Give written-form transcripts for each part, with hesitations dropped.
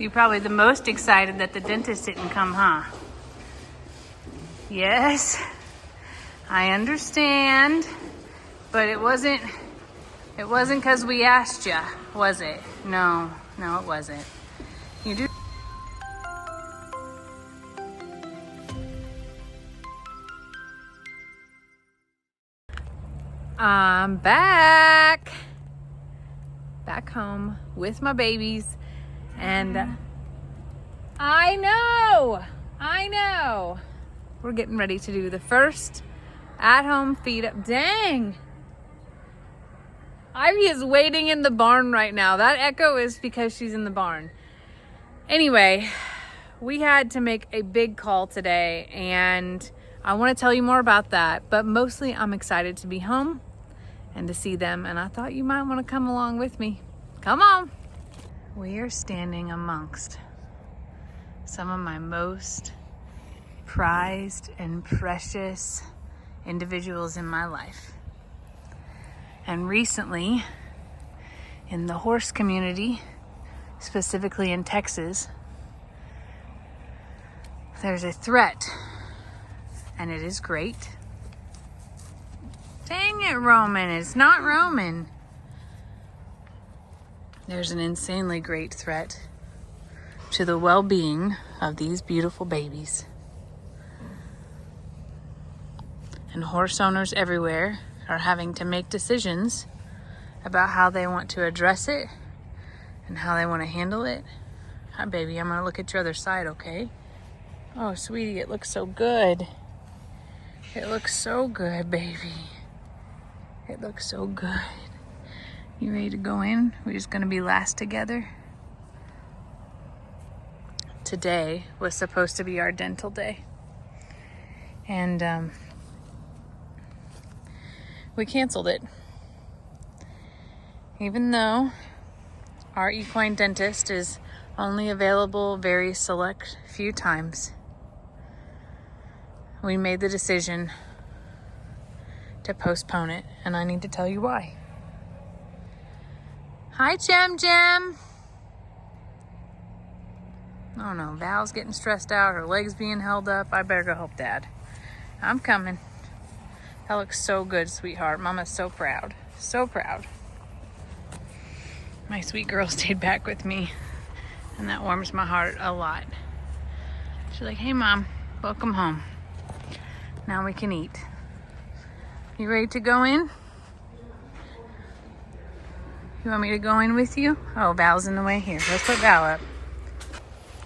You're probably the most excited that the dentist didn't come, huh? Yes, I understand, but it wasn't because we asked you, was it? No, it wasn't. You do. I'm back home with my babies, and I know, we're getting ready to do the first at-home feed up. Dang, Ivy is waiting in the barn right now. That echo is because she's in the barn. Anyway, we had to make a big call today, and I want to tell you more about that, but mostly I'm excited to be home and to see them, and I thought you might want to come along with me. Come on. We are standing amongst some of my most prized and precious individuals in my life. And recently, in the horse community, specifically in Texas, there's a threat, and it is great. Dang it, Roman, it's not Roman. There's an insanely great threat to the well-being of these beautiful babies. And horse owners everywhere are having to make decisions about how they want to address it and how they want to handle it. Hi, baby, I'm gonna look at your other side, okay? Oh, sweetie, it looks so good. It looks so good, baby. It looks so good. You ready to go in? We're just gonna be last together. Today was supposed to be our dental day. And we canceled it. Even though our equine dentist is only available very select few times, we made the decision to postpone it, and I need to tell you why. Hi, Jim. Oh no, Val's getting stressed out, her legs being held up. I better go help Dad. I'm coming. That looks so good, sweetheart. Mama's so proud. So proud. My sweet girl stayed back with me, and that warms my heart a lot. She's like, hey, Mom, welcome home. Now we can eat. You ready to go in? You want me to go in with you? Oh, Val's in the way. Here, let's put Val up.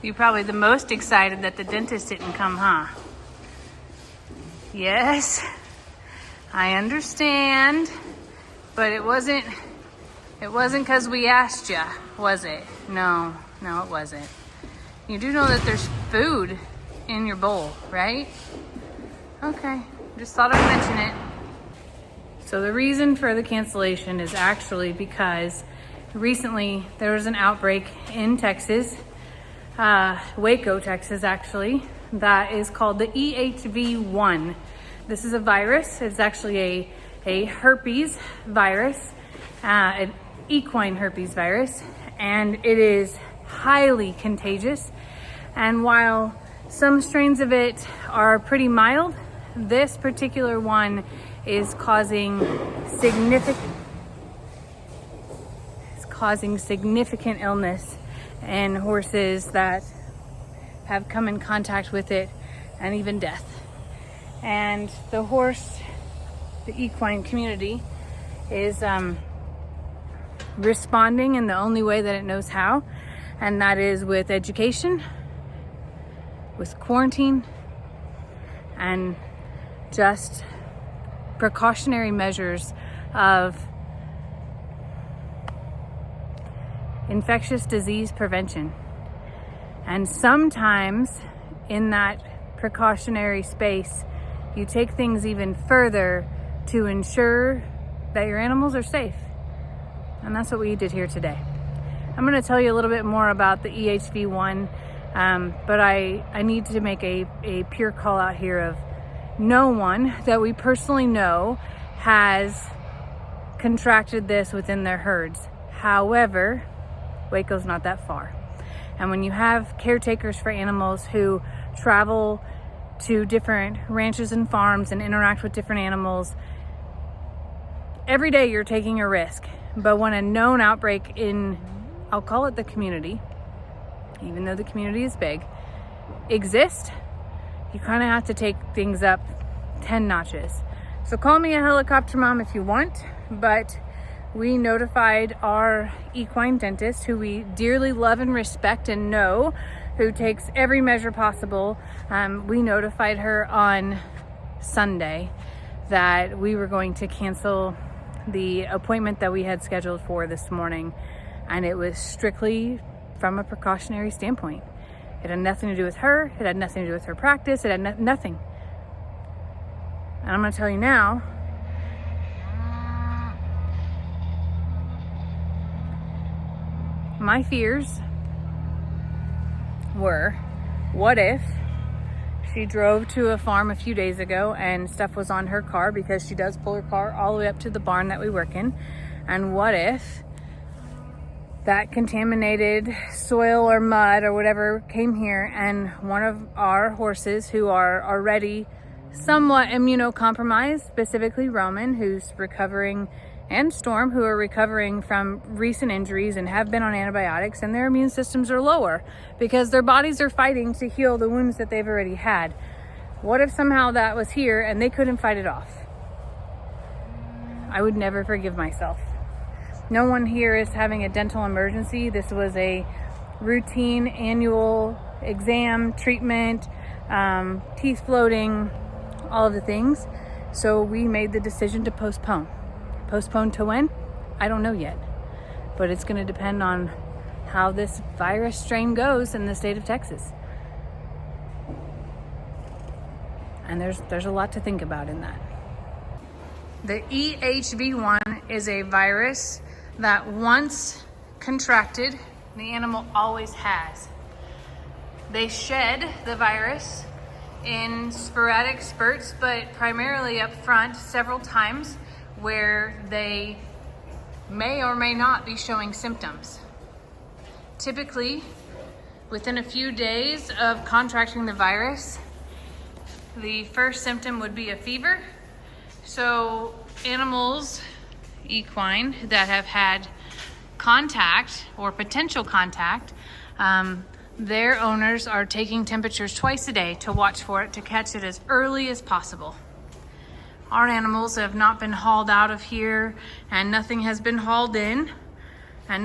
You're probably the most excited that the dentist didn't come, huh? Yes, I understand, but it wasn't because we asked you, was it? No, it wasn't. You do know that there's food in your bowl, right? Okay, just thought I'd mention it. So the reason for the cancellation is actually because recently there was an outbreak in Texas, Waco, Texas actually, that is called the EHV1. This is a virus. It's actually a herpes virus, an equine herpes virus, and it is highly contagious. And while some strains of it are pretty mild, this particular one is causing significant illness in horses that have come in contact with it, and even death. And the equine community is responding in the only way that it knows how, and that is with education, with quarantine, and just precautionary measures of infectious disease prevention. And sometimes in that precautionary space, you take things even further to ensure that your animals are safe. And that's what we did here today. I'm going to tell you a little bit more about the EHV1, but I need to make a pure call out here of no one that we personally know has contracted this within their herds. However, Waco's not that far. And when you have caretakers for animals who travel to different ranches and farms and interact with different animals, every day you're taking a risk. But when a known outbreak in, I'll call it the community, even though the community is big, exists, you kind of have to take things up 10 notches. So call me a helicopter mom if you want, but we notified our equine dentist, who we dearly love and respect and know, who takes every measure possible. We notified her on Sunday that we were going to cancel the appointment that we had scheduled for this morning, and it was strictly from a precautionary standpoint. It had nothing to do with her. It had nothing to do with her practice. It had nothing. And I'm going to tell you now, my fears were, what if she drove to a farm a few days ago and stuff was on her car, because she does pull her car all the way up to the barn that we work in. And what if that contaminated soil or mud or whatever came here, and one of our horses, who are already somewhat immunocompromised, specifically Roman, who's recovering, and Storm, who are recovering from recent injuries and have been on antibiotics, and their immune systems are lower because their bodies are fighting to heal the wounds that they've already had. What if somehow that was here and they couldn't fight it off? I would never forgive myself. No one here is having a dental emergency. This was a routine annual exam, treatment, teeth floating, all of the things. So we made the decision to postpone. Postpone to when? I don't know yet. But it's going to depend on how this virus strain goes in the state of Texas. And there's a lot to think about in that. The EHV1 is a virus that once contracted, the animal always has. They shed the virus in sporadic spurts, but primarily up front several times, where they may or may not be showing symptoms. Typically, within a few days of contracting the virus, the first symptom would be a fever. So animals, equine, that have had contact or potential contact, their owners are taking temperatures twice a day to watch for it, to catch it as early as possible. Our animals have not been hauled out of here, and nothing has been hauled in, and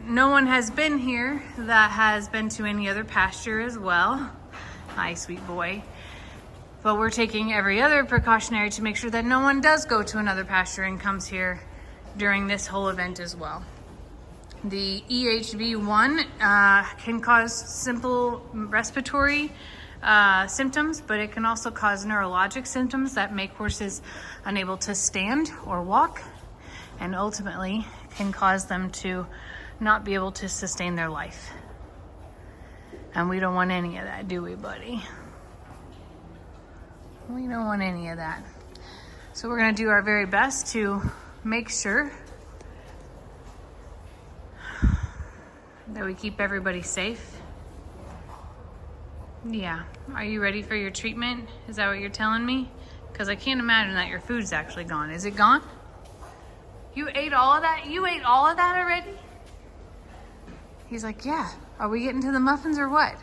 no one has been here that has been to any other pasture as well. Hi, sweet boy. But we're taking every other precautionary to make sure that no one does go to another pasture and comes here during this whole event as well. The EHV1 can cause simple respiratory symptoms, but it can also cause neurologic symptoms that make horses unable to stand or walk, and ultimately can cause them to not be able to sustain their life. And we don't want any of that, do we, buddy? We don't want any of that. So we're going to do our very best to make sure that we keep everybody safe. Yeah. Are you ready for your treatment? Is that what you're telling me? Because I can't imagine that your food's actually gone. Is it gone? You ate all of that? You ate all of that already? He's like, yeah. Are we getting to the muffins or what?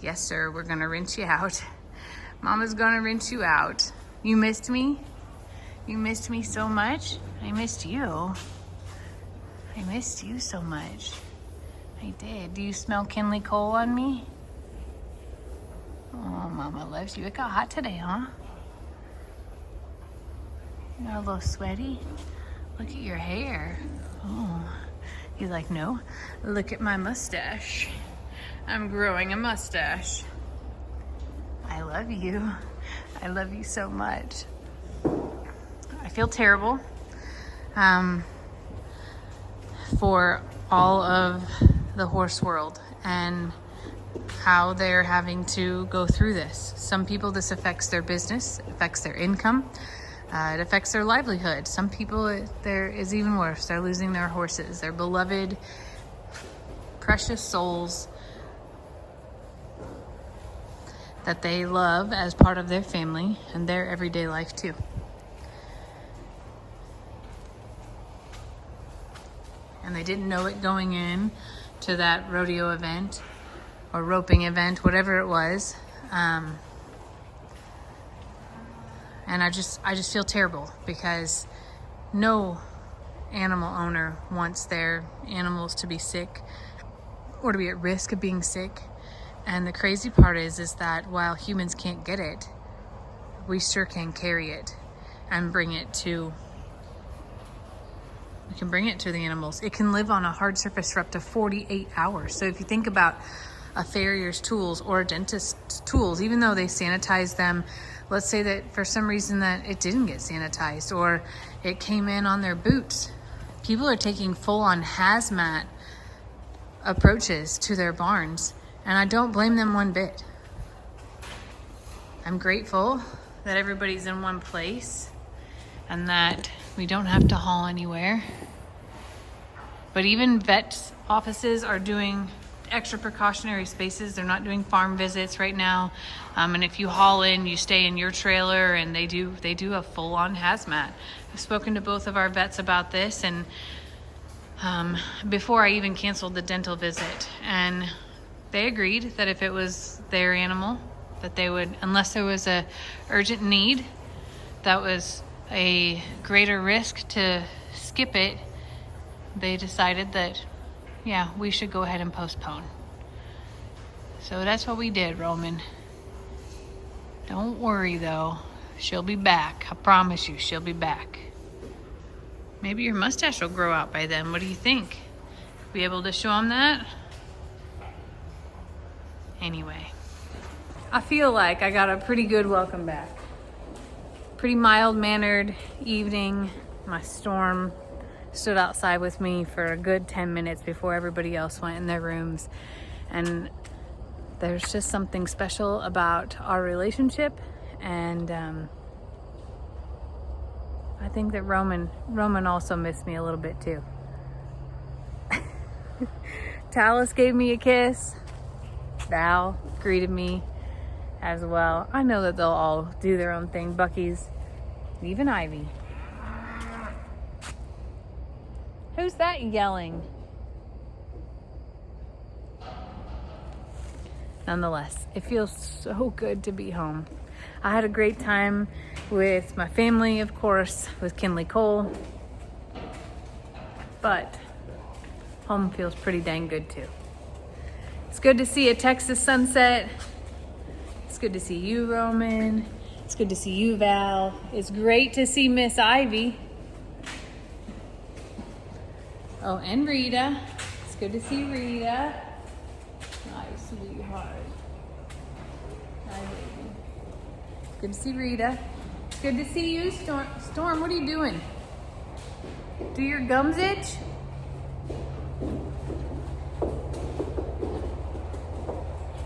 Yes, sir. We're going to rinse you out. Mama's going to rinse you out. You missed me? You missed me so much? I missed you. I missed you so much. I did. Do you smell Kinley Cole on me? Oh, Mama loves you. It got hot today, huh? You're a little sweaty. Look at your hair. Oh, he's like, no, look at my mustache. I'm growing a mustache. I love you. I love you so much. I feel terrible for all of the horse world and how they're having to go through this. Some people, this affects their business, affects their income, it affects their livelihood. Some people, there is even worse. They're losing their horses, their beloved precious souls that they love as part of their family and their everyday life too. And they didn't know it going in to that rodeo event or roping event, whatever it was. And I just feel terrible because no animal owner wants their animals to be sick or to be at risk of being sick. And the crazy part is that while humans can't get it, we sure can carry it and bring it to the animals. It can live on a hard surface for up to 48 hours. So if you think about a farrier's tools or a dentist's tools, even though they sanitize them, let's say that for some reason that it didn't get sanitized or it came in on their boots. People are taking full-on hazmat approaches to their barns, and I don't blame them one bit. I'm grateful that everybody's in one place and that we don't have to haul anywhere. But even vet offices are doing extra precautionary spaces. They're not doing farm visits right now. And if you haul in, you stay in your trailer, and they do a full-on hazmat. I've spoken to both of our vets about this, and before I even canceled the dental visit, and they agreed that if it was their animal, that they would, unless there was a urgent need that was a greater risk to skip it, they decided that, yeah, we should go ahead and postpone. So that's what we did, Roman. Don't worry though, she'll be back. I promise you, she'll be back. Maybe your mustache will grow out by then. What do you think? Be able to show them that? Anyway, I feel like I got a pretty good welcome back. Pretty mild-mannered evening. My Storm stood outside with me for a good 10 minutes before everybody else went in their rooms. And there's just something special about our relationship. And I think that Roman also missed me a little bit too. Talus gave me a kiss. Val greeted me as well. I know that they'll all do their own thing. Bucky's, even Ivy. Who's that yelling? Nonetheless, it feels so good to be home. I had a great time with my family, of course, with Kinley Cole. But home feels pretty dang good too. It's good to see a Texas sunset. It's good to see you, Roman. It's good to see you, Val. It's great to see Miss Ivy. Oh, and Rita. It's good to see Rita. Hi, sweetheart. Hi, baby. It's good to see Rita. It's good to see you, Storm. Storm, what are you doing? Do your gums itch?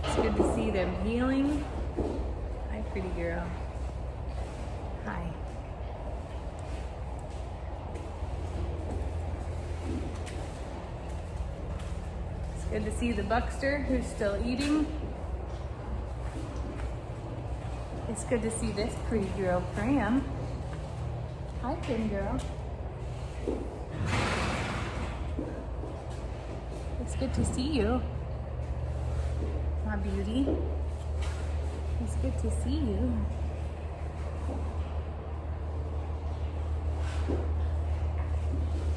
It's good to see them healing. Hi, pretty girl. Hi. It's good to see the Buckster who's still eating. It's good to see this pretty girl, Pram. Hi, pretty girl. It's good to see you, my beauty. It's good to see you.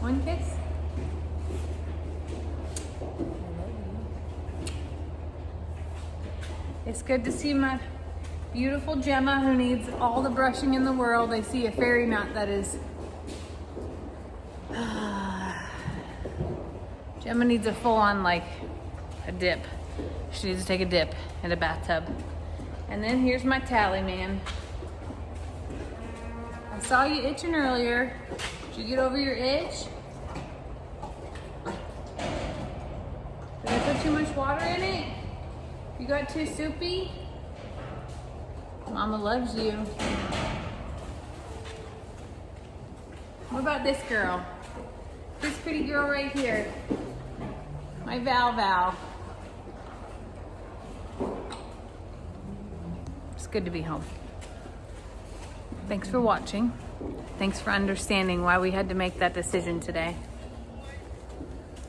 One kiss. I love you. It's good to see my beautiful Gemma, who needs all the brushing in the world. I see a fairy nut that is... Gemma needs a full-on, like, a dip. She needs to take a dip in a bathtub. And then here's my tally man. I saw you itching earlier. Did you get over your itch? Did I put too much water in it? You got too soupy? Mama loves you. What about this girl? This pretty girl right here. My Val. It's good to be home. Thanks for watching. Thanks for understanding why we had to make that decision today.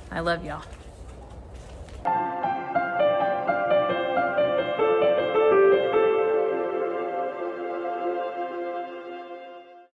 I love y'all.